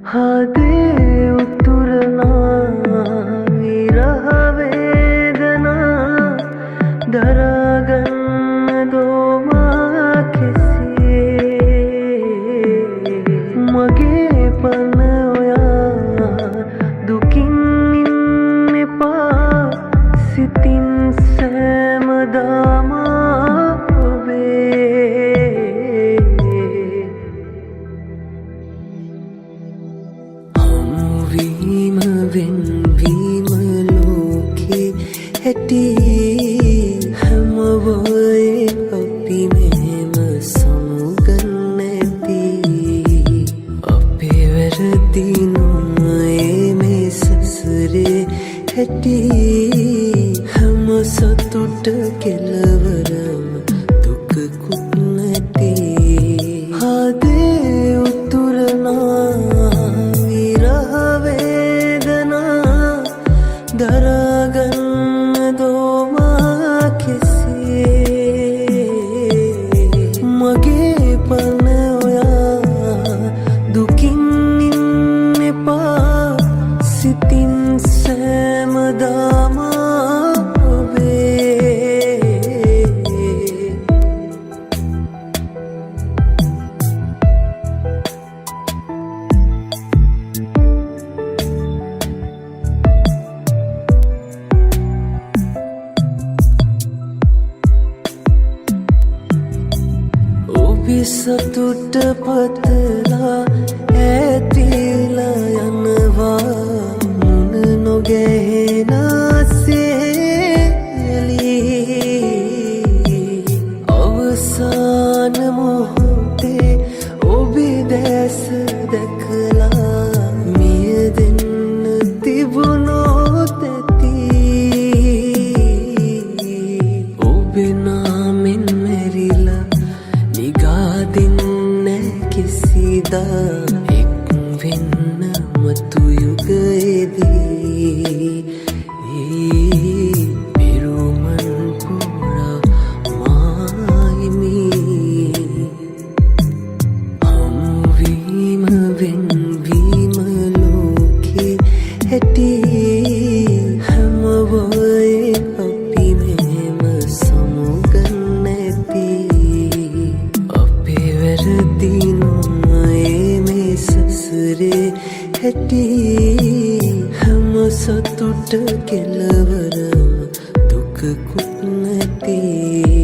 හදේ උතුරනා විරහ වේදනා දරාගන්න දෝමා කෙසේ මගේ පන ඔයා දුකින් ඉන්න එපා සිතින් සෑමදාමා ඔබේ හමුවීම වෙන්වීම ලෝකේ හැටි හැමවොයේ අපි මෙහෙම සමුගන්න ඇති අපේ වැරදි නොමයේ මේ සසරේ හැටි හැම සතුට කෙලවරම දුකකුත් නැති හදේ උතුරනා විරහ වේදනා දරාගන්න දෝමා කෙසේ මගේ පන ඔයා දුකින් ඉන්න එපා සිතින් සෑමදාමා ඔබේ ඔබේ සතුට පතලා ඇතිලා යනවා මුණ නොගැහෙනාසේ අවසාන මොහොතේ ඔබේ දැස දැකලා මිය දෙන්න තිබුණොත් ඇති ඔබේ නාමෙන් මැරිලා නිගා දෙන්න කිසිදා එක් වෙන්න මතු යුගයේදී පිරුමන් පුරා මායිමි හමුවීම වෙන්වීම ලෝකේ හැටි හැමවොයේ අපි මෙහෙම සමුගන්න ඇති අපේ වැරදි නොමයේ මේ සසරේ හැටි හැම සතුට කෙලවරම දුකකුත් නැති